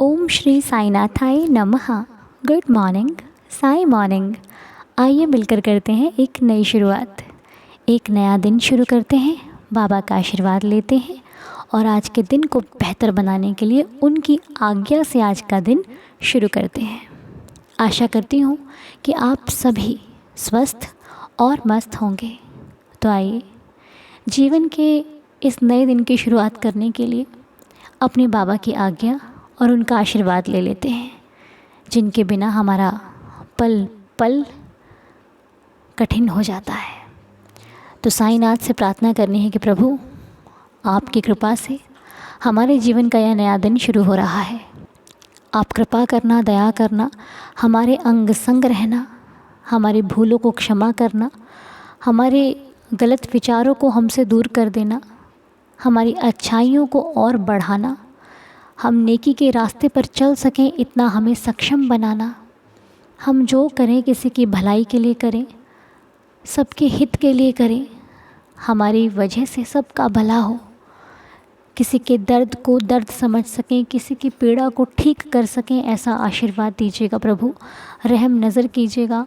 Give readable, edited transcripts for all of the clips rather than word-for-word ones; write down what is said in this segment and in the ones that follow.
ओम श्री साईनाथाय नमः। Good morning, Sai morning. आइए मिलकर करते हैं एक नई शुरुआत, एक नया दिन शुरू करते हैं। बाबा का आशीर्वाद लेते हैं और आज के दिन को बेहतर बनाने के लिए उनकी आज्ञा से आज का दिन शुरू करते हैं। आशा करती हूँ कि आप सभी स्वस्थ और मस्त होंगे। तो आइए जीवन के इस नए दिन की शुरुआत करने के लिए अपने बाबा की आज्ञा और उनका आशीर्वाद ले लेते हैं, जिनके बिना हमारा पल पल कठिन हो जाता है। तो साईनाथ से प्रार्थना करनी है कि प्रभु आपकी कृपा से हमारे जीवन का यह नया दिन शुरू हो रहा है। आप कृपा करना, दया करना, हमारे अंग संग रहना, हमारी भूलों को क्षमा करना, हमारे गलत विचारों को हमसे दूर कर देना, हमारी अच्छाइयों को और बढ़ाना, हम नेकी के रास्ते पर चल सकें इतना हमें सक्षम बनाना। हम जो करें किसी की भलाई के लिए करें, सबके हित के लिए करें, हमारी वजह से सबका भला हो। किसी के दर्द को दर्द समझ सकें, किसी की पीड़ा को ठीक कर सकें, ऐसा आशीर्वाद दीजिएगा प्रभु। रहम नज़र कीजिएगा,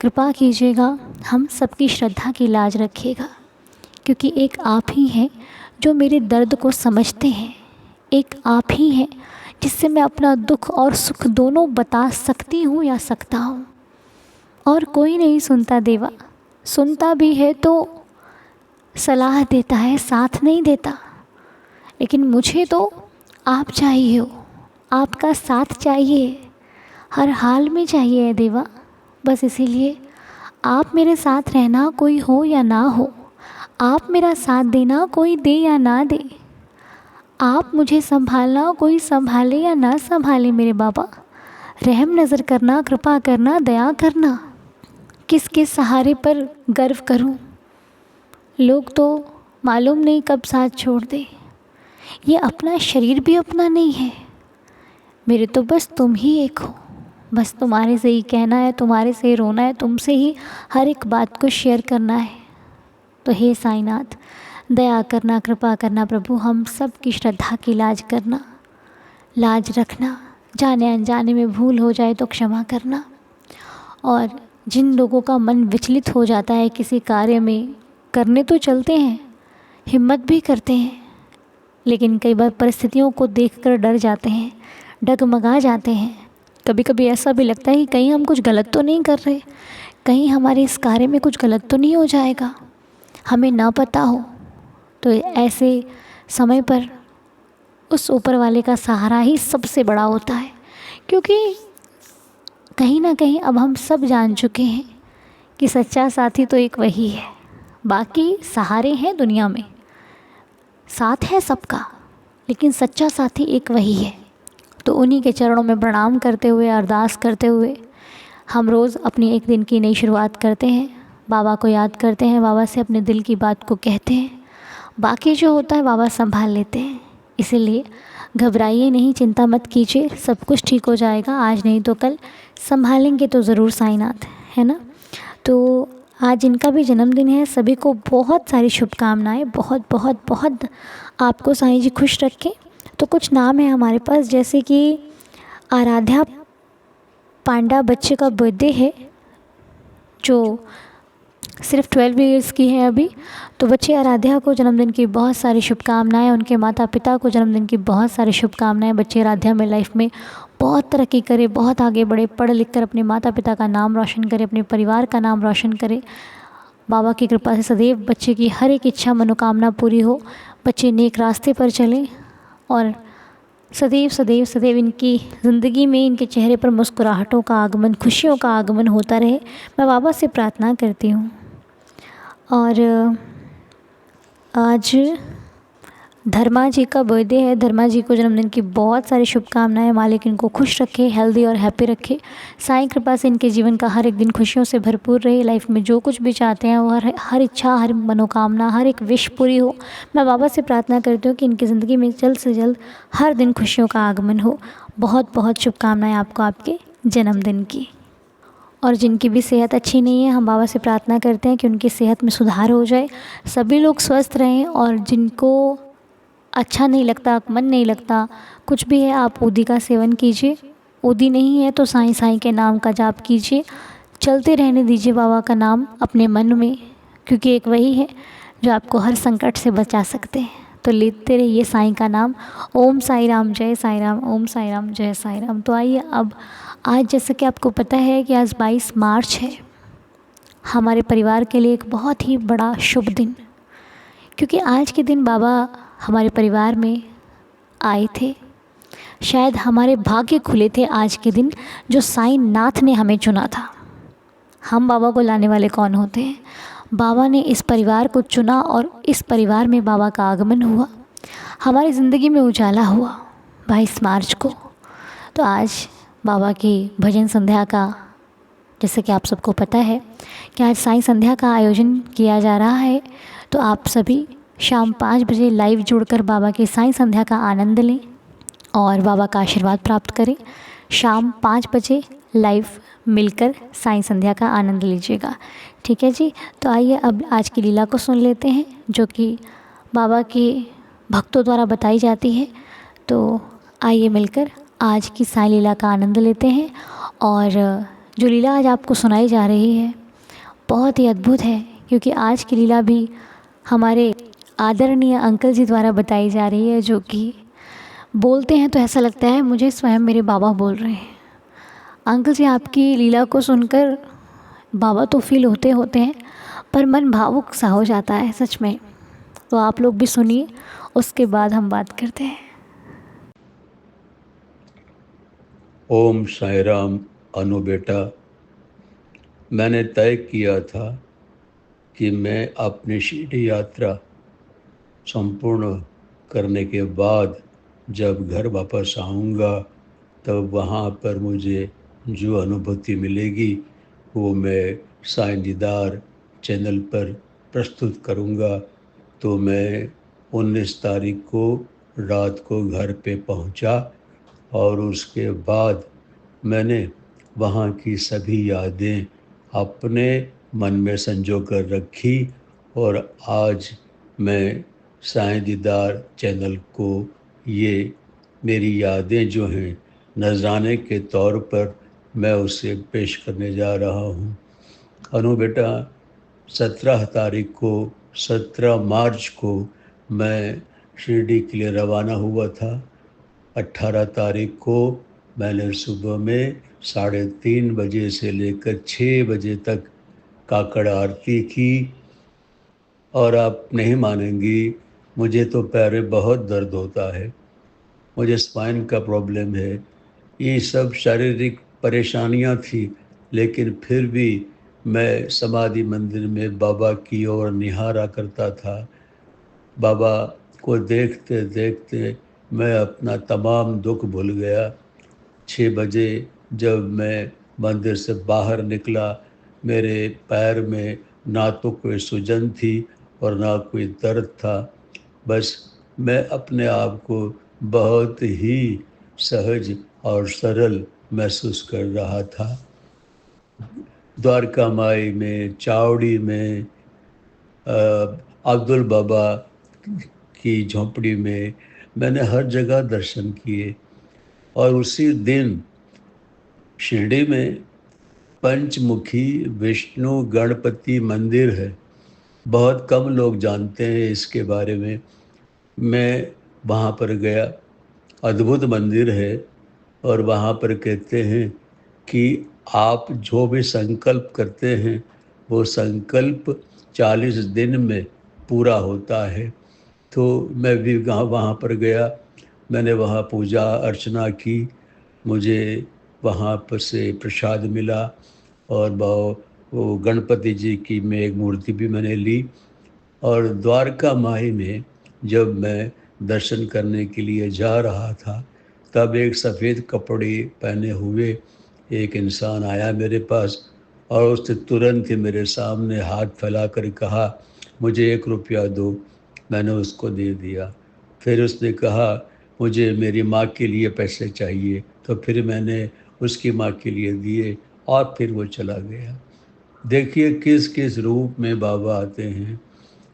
कृपा कीजिएगा, हम सबकी श्रद्धा की लाज रखिएगा, क्योंकि एक आप ही हैं जो मेरे दर्द को समझते हैं। एक आप ही हैं जिससे मैं अपना दुख और सुख दोनों बता सकती हूँ या सकता हूँ। और कोई नहीं सुनता देवा, सुनता भी है तो सलाह देता है, साथ नहीं देता। लेकिन मुझे तो आप चाहिए हो, आपका साथ चाहिए, हर हाल में चाहिए देवा। बस इसीलिए आप मेरे साथ रहना, कोई हो या ना हो। आप मेरा साथ देना, कोई दे या ना दे। आप मुझे संभालना, कोई संभाले या ना संभाले। मेरे बाबा रहम नज़र करना, कृपा करना, दया करना। किसके सहारे पर गर्व करूं? लोग तो मालूम नहीं कब साथ छोड़ दे। ये अपना शरीर भी अपना नहीं है। मेरे तो बस तुम ही एक हो। बस तुम्हारे से ही कहना है, तुम्हारे से ही रोना है, तुमसे ही हर एक बात को शेयर करना है। तो हे साईनाथ, दया करना, कृपा करना प्रभु। हम सब की श्रद्धा की लाज करना, लाज रखना। जाने अनजाने में भूल हो जाए तो क्षमा करना। और जिन लोगों का मन विचलित हो जाता है किसी कार्य में, करने तो चलते हैं, हिम्मत भी करते हैं, लेकिन कई बार परिस्थितियों को देखकर डर जाते हैं, डगमगा जाते हैं। कभी कभी ऐसा भी लगता है कि कहीं हम कुछ गलत तो नहीं कर रहे, कहीं हमारे इस कार्य में कुछ गलत तो नहीं हो जाएगा, हमें ना पता हो। तो ऐसे समय पर उस ऊपर वाले का सहारा ही सबसे बड़ा होता है, क्योंकि कहीं ना कहीं अब हम सब जान चुके हैं कि सच्चा साथी तो एक वही है। बाकी सहारे हैं दुनिया में, साथ है सबका, लेकिन सच्चा साथी एक वही है। तो उन्हीं के चरणों में प्रणाम करते हुए, अरदास करते हुए हम रोज़ अपनी एक दिन की नई शुरुआत करते हैं। बाबा को याद करते हैं, बाबा से अपने दिल की बात को कहते हैं। बाकी जो होता है बाबा संभाल लेते हैं। इसीलिए घबराइए नहीं, चिंता मत कीजिए, सब कुछ ठीक हो जाएगा। आज नहीं तो कल संभालेंगे तो ज़रूर साईनाथ, है ना। तो आज इनका भी जन्मदिन है। सभी को बहुत सारी शुभकामनाएं। बहुत बहुत बहुत आपको साईं जी खुश रखें। तो कुछ नाम है हमारे पास, जैसे कि आराध्या पांडा बच्चे का बर्थडे है, जो सिर्फ 12 ईयर्स की है अभी। तो बच्चे आराध्या को जन्मदिन की बहुत सारी शुभकामनाएं। उनके माता पिता को जन्मदिन की बहुत सारी शुभकामनाएं। बच्चे आराध्या में लाइफ में बहुत तरक्की करे, बहुत आगे बढ़े, पढ़ लिख कर अपने माता पिता का नाम रोशन करे, अपने परिवार का नाम रोशन करे। बाबा की कृपा से सदैव बच्चे की हर एक इच्छा मनोकामना पूरी हो, बच्चे नेक रास्ते पर चलें और सदैव सदैव सदैव इनकी ज़िंदगी में, इनके चेहरे पर मुस्कुराहटों का आगमन, खुशियों का आगमन होता रहे। मैं बाबा से प्रार्थना करती हूँ। और आज धर्मा जी का बर्थडे है। धर्मा जी को जन्मदिन की बहुत सारी शुभकामनाएं। मालिक इनको खुश रखे, हेल्दी और हैप्पी रखे। साईं कृपा से इनके जीवन का हर एक दिन खुशियों से भरपूर रहे। लाइफ में जो कुछ भी चाहते हैं वो हर इच्छा, हर मनोकामना, हर एक विश पूरी हो। मैं बाबा से प्रार्थना करती हूँ कि इनकी ज़िंदगी में जल्द से जल्द हर दिन खुशियों का आगमन हो। बहुत बहुत शुभकामनाएँ आपको आपके जन्मदिन की। और जिनकी भी सेहत अच्छी नहीं है, हम बाबा से प्रार्थना करते हैं कि उनकी सेहत में सुधार हो जाए, सभी लोग स्वस्थ रहें। और जिनको अच्छा नहीं लगता, मन नहीं लगता, कुछ भी है, आप उदी का सेवन कीजिए। उदी नहीं है तो साईं साईं के नाम का जाप कीजिए। चलते रहने दीजिए बाबा का नाम अपने मन में, क्योंकि एक वही है जो आपको हर संकट से बचा सकते हैं। तो लेते रहिए साईं का नाम। ओम साई राम जय साई राम, ओम साई राम जय साई राम। तो आइए अब, आज जैसा कि आपको पता है कि आज 22 मार्च है, हमारे परिवार के लिए एक बहुत ही बड़ा शुभ दिन, क्योंकि आज के दिन बाबा हमारे परिवार में आए थे। शायद हमारे भाग्य खुले थे आज के दिन, जो साईं नाथ ने हमें चुना था। हम बाबा को लाने वाले कौन होते हैं? बाबा ने इस परिवार को चुना और इस परिवार में बाबा का आगमन हुआ, हमारी ज़िंदगी में उजाला हुआ 22 मार्च को। तो आज बाबा की भजन संध्या का, जैसे कि आप सबको पता है कि आज साईं संध्या का आयोजन किया जा रहा है। तो आप सभी शाम 5 बजे लाइव जुड़कर बाबा के साईं संध्या का आनंद लें और बाबा का आशीर्वाद प्राप्त करें। शाम 5 बजे लाइव मिलकर साईं संध्या का आनंद लीजिएगा, ठीक है जी। तो आइए अब आज की लीला को सुन लेते हैं, जो कि बाबा के भक्तों द्वारा बताई जाती है। तो आइए मिलकर आज की साईं लीला का आनंद लेते हैं। और जो लीला आज आपको सुनाई जा रही है बहुत ही अद्भुत है, क्योंकि आज की लीला भी हमारे आदरणीय अंकल जी द्वारा बताई जा रही है, जो कि बोलते हैं तो ऐसा लगता है मुझे स्वयं मेरे बाबा बोल रहे हैं। अंकल जी, आपकी लीला को सुनकर बाबा तो फील होते होते हैं, पर मन भावुक सा हो जाता है सच में। तो आप लोग भी सुनिए, उसके बाद हम बात करते हैं। ओम साई राम। अनु बेटा, मैंने तय किया था कि मैं अपनी शिरडी यात्रा संपूर्ण करने के बाद जब घर वापस आऊँगा, तब वहाँ पर मुझे जो अनुभूति मिलेगी वो मैं साईं दीदार चैनल पर प्रस्तुत करूँगा। तो मैं 19 तारीख को रात को घर पे पहुँचा और उसके बाद मैंने वहाँ की सभी यादें अपने मन में संजो कर रखी और आज मैं साईं दीदार चैनल को ये मेरी यादें जो हैं नजराने के तौर पर मैं उसे पेश करने जा रहा हूँ। अनु बेटा, 17 तारीख को 17 मार्च को मैं शिरडी के लिए रवाना हुआ था। 18 तारीख को मैंने सुबह में 3:30 बजे से लेकर 6 बजे तक काकड़ आरती की। और आप नहीं मानेंगी, मुझे तो पैर में बहुत दर्द होता है, मुझे स्पाइन का प्रॉब्लम है। ये सब शारीरिक परेशानियां थी, लेकिन फिर भी मैं समाधि मंदिर में बाबा की ओर निहारा करता था। बाबा को देखते देखते मैं अपना तमाम दुख भूल गया। 6 बजे जब मैं मंदिर से बाहर निकला, मेरे पैर में ना तो कोई सूजन थी और ना कोई दर्द था। बस मैं अपने आप को बहुत ही सहज और सरल महसूस कर रहा था। द्वारका माई में, चावड़ी में, अब्दुल बाबा की झोंपड़ी में, मैंने हर जगह दर्शन किए। और उसी दिन शिरडी में पंचमुखी विष्णु गणपति मंदिर है। बहुत कम लोग जानते हैं इसके बारे में। मैं वहाँ पर गया, अद्भुत मंदिर है। और वहाँ पर कहते हैं कि आप जो भी संकल्प करते हैं वो संकल्प 40 दिन में पूरा होता है। तो मैं भी वहाँ पर गया, मैंने वहाँ पूजा अर्चना की, मुझे वहाँ पर से प्रसाद मिला और वो गणपति जी की मैं एक मूर्ति भी मैंने ली। और द्वारका माई में जब मैं दर्शन करने के लिए जा रहा था, तब एक सफ़ेद कपड़े पहने हुए एक इंसान आया मेरे पास और उसने तुरंत ही मेरे सामने हाथ फैला कर कहा, मुझे 1 रुपया दो। मैंने उसको दे दिया। फिर उसने कहा, मुझे मेरी माँ के लिए पैसे चाहिए। तो फिर मैंने उसकी माँ के लिए दिए और फिर वो चला गया। देखिए किस किस रूप में बाबा आते हैं।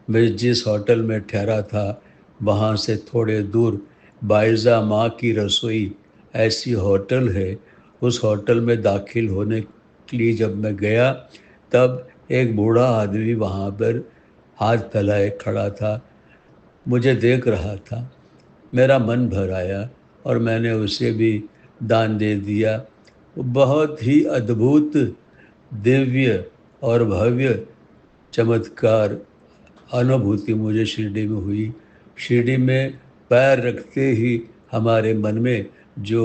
मैं जिस होटल में ठहरा था वहाँ से थोड़े दूर बाइज़ा माँ की रसोई ऐसी होटल है। उस होटल में दाखिल होने के लिए जब मैं गया, तब एक बूढ़ा आदमी वहाँ पर हाथ फैलाए खड़ा था, मुझे देख रहा था। मेरा मन भर आया और मैंने उसे भी दान दे दिया। वो बहुत ही अद्भुत, दिव्य और भव्य चमत्कार अनुभूति मुझे शिरडी में हुई। शिरडी में पैर रखते ही हमारे मन में जो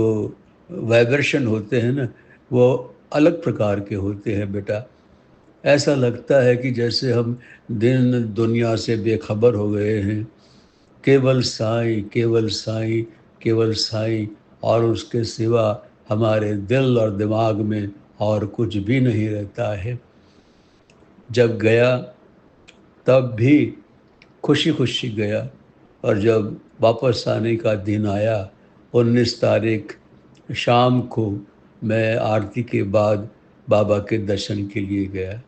वाइब्रेशन होते हैं ना, वो अलग प्रकार के होते हैं बेटा। ऐसा लगता है कि जैसे हम दिन दुनिया से बेखबर हो गए हैं। केवल साईं, केवल साईं, केवल साईं, और उसके सिवा हमारे दिल और दिमाग में और कुछ भी नहीं रहता है। जब गया तब भी खुशी-खुशी गया, और जब वापस आने का दिन आया 19 तारीख शाम को, मैं आरती के बाद बाबा के दर्शन के लिए गया।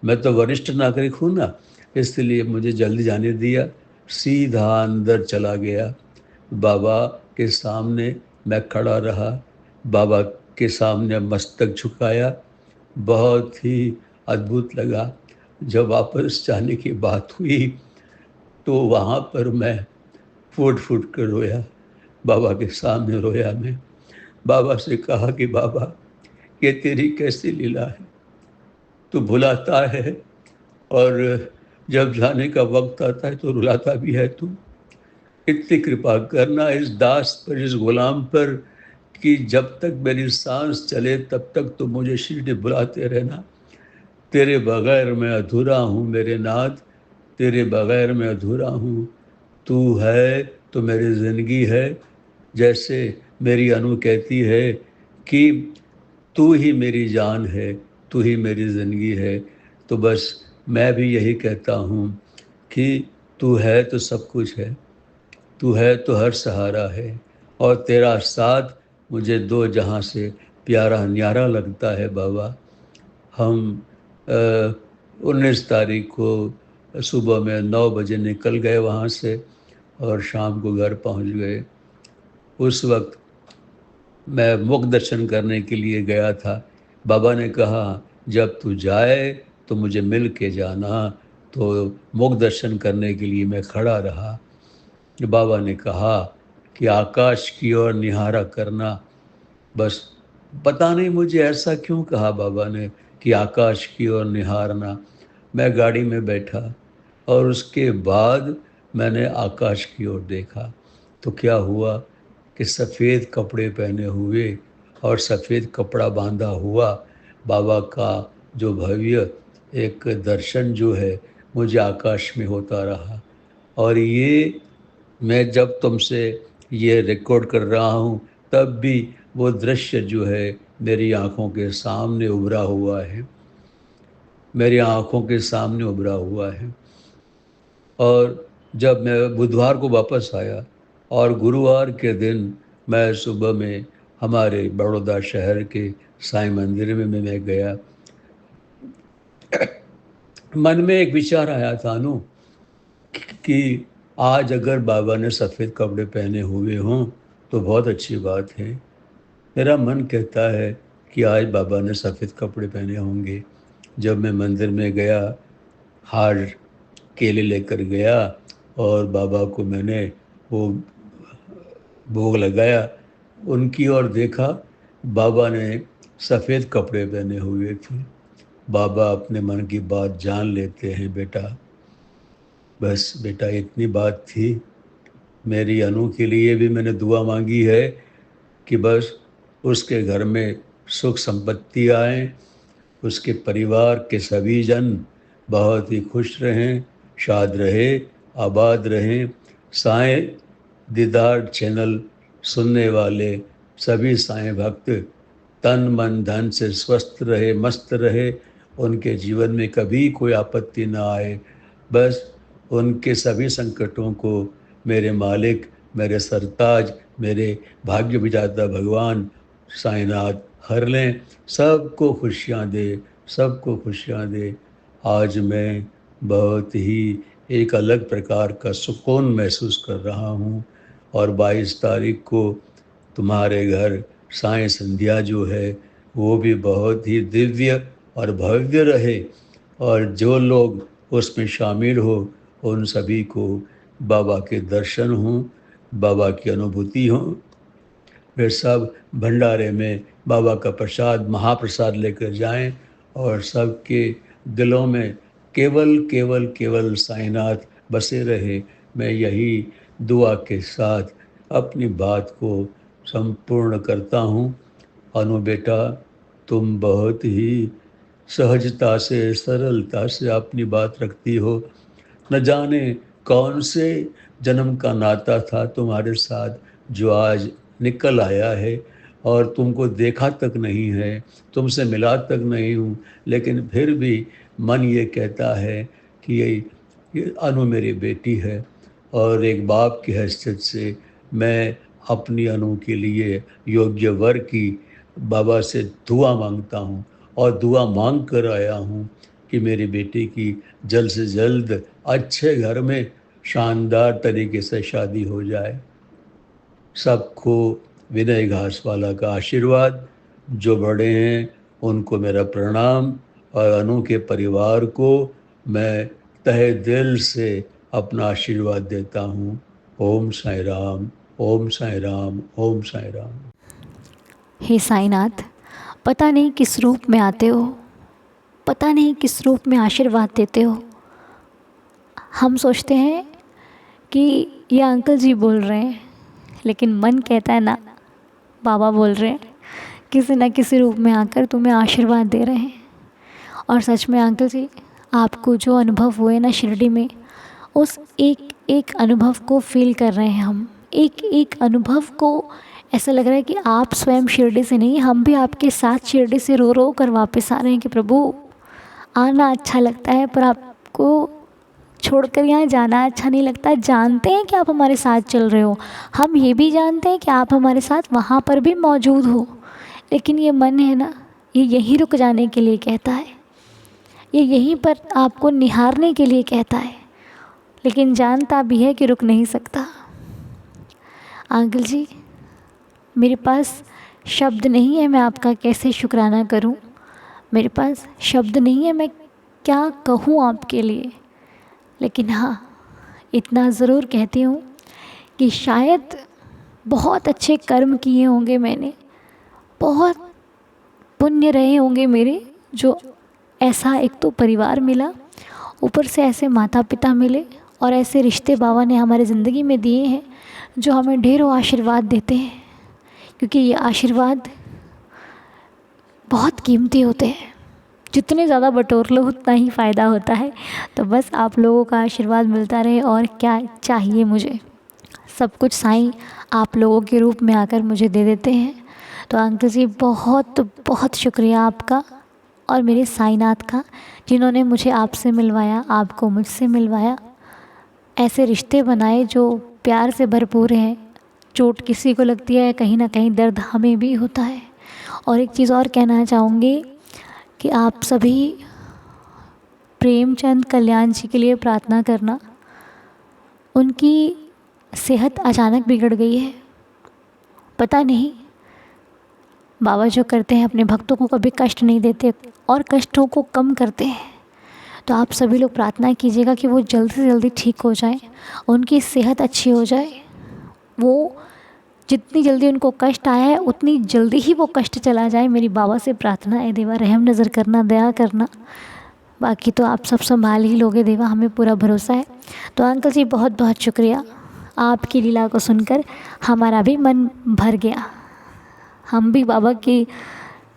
मैं तो वरिष्ठ नागरिक हूँ ना, इसलिए मुझे जल्दी जाने दिया। सीधा अंदर चला गया। बाबा के सामने मैं खड़ा रहा, बाबा के सामने मस्तक झुकाया। बहुत ही अद्भुत लगा। जब वापस जाने की बात हुई, तो वहाँ पर मैं फूट-फूट कर रोया। बाबा के सामने रोया मैं। बाबा से कहा कि बाबा, ये तेरी कैसी लीला है? तू भुलाता है और जब जाने का वक़्त आता है तो रुलाता भी है तू। इतनी कृपा करना इस दास पर, इस गुलाम पर, कि जब तक मेरी साँस चले तब तक तो मुझे शिरडी बुलाते रहना। तेरे बगैर मैं अधूरा हूँ मेरे नाथ, तेरे बगैर मैं अधूरा हूँ। तू है तो मेरी ज़िंदगी है। जैसे मेरी अनु कहती है कि तू ही मेरी जान है, तू ही मेरी ज़िंदगी है। तो बस मैं भी यही कहता हूँ कि तू है तो सब कुछ है, तू है तो हर सहारा है, और तेरा साथ मुझे दो जहाँ से प्यारा न्यारा लगता है बाबा। हम 19 तारीख को सुबह में 9 बजे निकल गए वहाँ से, और शाम को घर पहुँच गए। उस वक़्त मैं मुख दर्शन करने के लिए गया था। बाबा ने कहा, जब तू जाए तो मुझे मिल के जाना। तो मुख दर्शन करने के लिए मैं खड़ा रहा। बाबा ने कहा कि आकाश की ओर निहारा करना। बस पता नहीं मुझे ऐसा क्यों कहा बाबा ने कि आकाश की ओर निहारना। मैं गाड़ी में बैठा और उसके बाद मैंने आकाश की ओर देखा, तो क्या हुआ कि सफ़ेद कपड़े पहने हुए और सफ़ेद कपड़ा बांधा हुआ बाबा का जो भव्य एक दर्शन जो है, मुझे आकाश में होता रहा। और ये मैं जब तुमसे ये रिकॉर्ड कर रहा हूँ, तब भी वो दृश्य जो है मेरी आँखों के सामने उभरा हुआ है, मेरी आँखों के सामने उभरा हुआ है। और जब मैं बुधवार को वापस आया और गुरुवार के दिन मैं सुबह में हमारे बड़ौदा शहर के साईं मंदिर में मैं गया। मन में एक विचार आया था अनु, कि आज अगर बाबा ने सफ़ेद कपड़े पहने हुए हों तो बहुत अच्छी बात है। मेरा मन कहता है कि आज बाबा ने सफ़ेद कपड़े पहने होंगे। जब मैं मंदिर में गया, हार केले लेकर गया और बाबा को मैंने वो भोग लगाया। उनकी ओर देखा, बाबा ने सफ़ेद कपड़े पहने हुए थे। बाबा अपने मन की बात जान लेते हैं बेटा। बस बेटा इतनी बात थी। मेरी अनु के लिए भी मैंने दुआ मांगी है कि बस उसके घर में सुख संपत्ति आए, उसके परिवार के सभी जन बहुत ही खुश रहें, शाद रहे, आबाद रहें। साईं दीदार चैनल सुनने वाले सभी साईं भक्त तन मन धन से स्वस्थ रहे, मस्त रहे, उनके जीवन में कभी कोई आपत्ति ना आए। बस उनके सभी संकटों को मेरे मालिक, मेरे सरताज, मेरे भाग्य विधाता भगवान साईंनाथ हर लें। सबको खुशियाँ दे, सबको खुशियाँ दे। आज मैं बहुत ही एक अलग प्रकार का सुकून महसूस कर रहा हूँ। और 22 तारीख को तुम्हारे घर सायं संध्या जो है वो भी बहुत ही दिव्य और भव्य रहे, और जो लोग उसमें शामिल हो उन सभी को बाबा के दर्शन हों, बाबा की अनुभूति हो। वे सब भंडारे में बाबा का प्रसाद, महाप्रसाद लेकर जाएं, और सबके दिलों में केवल केवल केवल साईनाथ बसे रहे। मैं यही दुआ के साथ अपनी बात को संपूर्ण करता हूँ। अनु बेटा, तुम बहुत ही सहजता से, सरलता से अपनी बात रखती हो। न जाने कौन से जन्म का नाता था तुम्हारे साथ जो आज निकल आया है, और तुमको देखा तक नहीं है, तुमसे मिला तक नहीं हूँ, लेकिन फिर भी मन ये कहता है कि ये अनु मेरी बेटी है। और एक बाप की हैसियत से मैं अपनी अनु के लिए योग्य वर की बाबा से दुआ मांगता हूँ, और दुआ मांग कर आया हूँ कि मेरी बेटी की जल्द से जल्द अच्छे घर में शानदार तरीके से शादी हो जाए। सबको विनय घासवाला का आशीर्वाद। जो बड़े हैं उनको मेरा प्रणाम, और अनु के परिवार को मैं तहे दिल से अपना आशीर्वाद देता हूँ। ओम साईं राम, ओम साईं राम, ओम साईं राम। हे साईनाथ, पता नहीं किस रूप में आते हो, पता नहीं किस रूप में आशीर्वाद देते हो। हम सोचते हैं कि ये अंकल जी बोल रहे हैं, लेकिन मन कहता है ना, बाबा बोल रहे हैं, किसी न किसी रूप में आकर तुम्हें आशीर्वाद दे रहे हैं। और सच में अंकल जी, आपको जो अनुभव हुए ना शिरडी में, उस एक एक अनुभव को फील कर रहे हैं हम। एक एक अनुभव को ऐसा लग रहा है कि आप स्वयं शिरडी से नहीं, हम भी आपके साथ शिरडी से रो रो कर वापस आ रहे हैं कि प्रभु, आना अच्छा लगता है पर आपको छोड़कर यहाँ जाना अच्छा नहीं लगता। जानते हैं कि आप हमारे साथ चल रहे हो, हम ये भी जानते हैं कि आप हमारे साथ वहाँ पर भी मौजूद हो, लेकिन ये मन है ना, ये यहीं रुक जाने के लिए कहता है, ये यहीं पर आपको निहारने के लिए कहता है, लेकिन जानता भी है कि रुक नहीं सकता। अंकल जी, मेरे पास शब्द नहीं है, मैं आपका कैसे शुक्राना करूं। मेरे पास शब्द नहीं है, मैं क्या कहूं आपके लिए। लेकिन हाँ, इतना ज़रूर कहती हूँ कि शायद बहुत अच्छे कर्म किए होंगे मैंने, बहुत पुण्य रहे होंगे मेरे, जो ऐसा एक तो परिवार मिला, ऊपर से ऐसे माता पिता मिले, और ऐसे रिश्ते बाबा ने हमारे ज़िंदगी में दिए हैं जो हमें ढेरों आशीर्वाद देते हैं। क्योंकि ये आशीर्वाद बहुत कीमती होते हैं, जितने ज़्यादा बटोर लो उतना ही फ़ायदा होता है। तो बस आप लोगों का आशीर्वाद मिलता रहे, और क्या चाहिए मुझे। सब कुछ साईं आप लोगों के रूप में आकर मुझे दे देते हैं। तो अंकल जी, बहुत बहुत शुक्रिया आपका और मेरे साईनाथ का, जिन्होंने मुझे आपसे मिलवाया, आपको मुझसे मिलवाया, ऐसे रिश्ते बनाए जो प्यार से भरपूर हैं। चोट किसी को लगती है, कहीं ना कहीं दर्द हमें भी होता है। और एक चीज़ और कहना चाहूँगी कि आप सभी प्रेमचंद कल्याण जी के लिए प्रार्थना करना। उनकी सेहत अचानक बिगड़ गई है, पता नहीं, बाबा जो करते हैं अपने भक्तों को कभी कष्ट नहीं देते और कष्टों को कम करते हैं। तो आप सभी लोग प्रार्थना कीजिएगा कि वो जल्दी से जल्दी ठीक हो जाए, उनकी सेहत अच्छी हो जाए। वो जितनी जल्दी उनको कष्ट आया है उतनी जल्दी ही वो कष्ट चला जाए। मेरी बाबा से प्रार्थना है, देवा रहम नज़र करना, दया करना। बाकी तो आप सब संभाल ही लोगे देवा, हमें पूरा भरोसा है। तो अंकल जी, बहुत बहुत शुक्रिया। आपकी लीला को सुनकर हमारा भी मन भर गया, हम भी बाबा की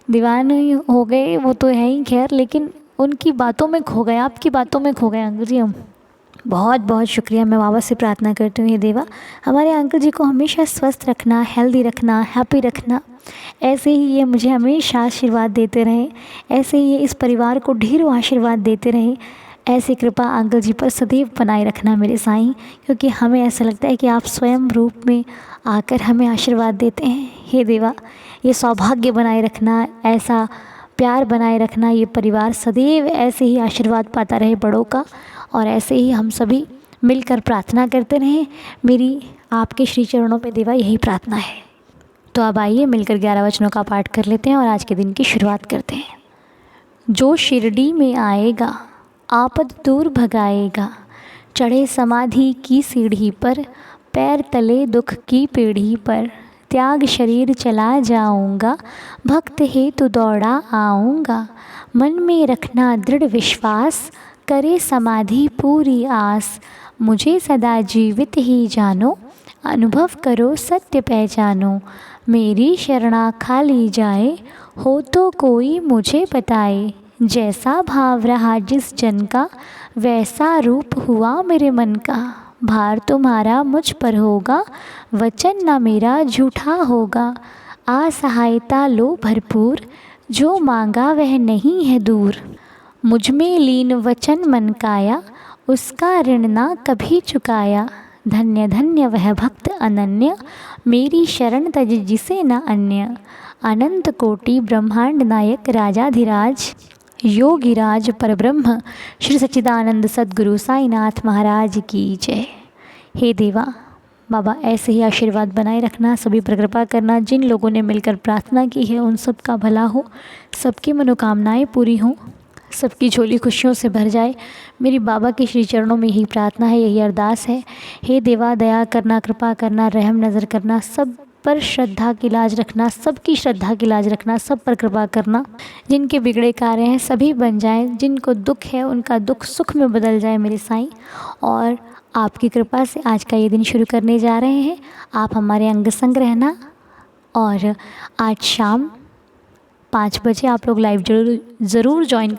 दीवाने हो गए। वो तो है ही खैर, लेकिन उनकी बातों में खो गए, आपकी बातों में खो गए अंकल जी हम। बहुत बहुत शुक्रिया। मैं बाबा से प्रार्थना करती हूँ, ये देवा हमारे अंकल जी को हमेशा स्वस्थ रखना, हेल्दी रखना, हैप्पी रखना। ऐसे ही ये मुझे हमेशा आशीर्वाद देते रहें, ऐसे ही ये इस परिवार को ढेरों आशीर्वाद देते रहें। ऐसी कृपा अंकल जी पर सदैव बनाए रखना मेरे साईं, क्योंकि हमें ऐसा लगता है कि आप स्वयं रूप में आकर हमें आशीर्वाद देते हैं। हे देवा, ये सौभाग्य बनाए रखना, ऐसा प्यार बनाए रखना, ये परिवार सदैव ऐसे ही आशीर्वाद पाता रहे बड़ों का। और ऐसे ही हम सभी मिलकर प्रार्थना करते रहें। मेरी आपके श्री चरणों में देवा यही प्रार्थना है। तो अब आइए मिलकर 11 वचनों का पाठ कर लेते हैं और आज के दिन की शुरुआत करते हैं। जो शिरडी में आएगा आपद दूर भगाएगा, चढ़े समाधि की सीढ़ी पर, पैर तले दुख की पीढ़ी पर, त्याग शरीर चला जाऊंगा, भक्त हेतु दौड़ा आऊँगा, मन में रखना दृढ़ विश्वास, करे समाधि पूरी आस, मुझे सदा जीवित ही जानो, अनुभव करो सत्य पहचानो, मेरी शरणा खाली जाए, हो तो कोई मुझे बताए, जैसा भाव रहा जिस जन का, वैसा रूप हुआ मेरे मन का, भार तुम्हारा मुझ पर होगा, वचन न मेरा झूठा होगा, असहायता लो भरपूर, जो मांगा वह नहीं है दूर, मुझ में लीन वचन मन काया, उसका ऋण ना कभी चुकाया, धन्य धन्य वह भक्त अनन्य, मेरी शरण तज जिसे न अन्य, अनंत कोटि ब्रह्मांड नायक राजाधिराज, योगिराज परब्रह्म श्री सच्चिदानंद सद्गुरु साईनाथ महाराज की जय। हे देवा बाबा, ऐसे ही आशीर्वाद बनाए रखना, सभी पर कृपा करना। जिन लोगों ने मिलकर प्रार्थना की है उन सब का भला हो, सबकी मनोकामनाएं पूरी हों, सबकी झोली खुशियों से भर जाए। मेरी बाबा के श्री चरणों में यही प्रार्थना है, यही अरदास है। हे देवा, दया करना, कृपा करना, रहम नज़र करना, सब पर श्रद्धा की लाज रखना, सबकी श्रद्धा की लाज रखना, सब पर कृपा करना। जिनके बिगड़े कार्य हैं सभी बन जाएं, जिनको दुख है उनका दुख सुख में बदल जाए मेरे साईं। और आपकी कृपा से आज का ये दिन शुरू करने जा रहे हैं। आप हमारे अंग संग रहना और आज शाम 5 बजे आप लोग लाइव ज़रूर ज्वाइन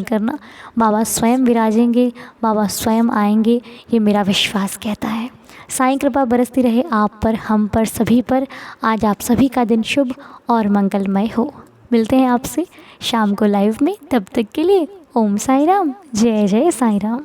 करना। बाबा स्वयं विराजेंगे, बाबा स्वयं आएंगे, ये मेरा विश्वास कहता है। साईं कृपा बरसती रहे आप पर, हम पर, सभी पर। आज आप सभी का दिन शुभ और मंगलमय हो। मिलते हैं आपसे शाम को लाइव में, तब तक के लिए ओम साई राम, जय जय साई राम।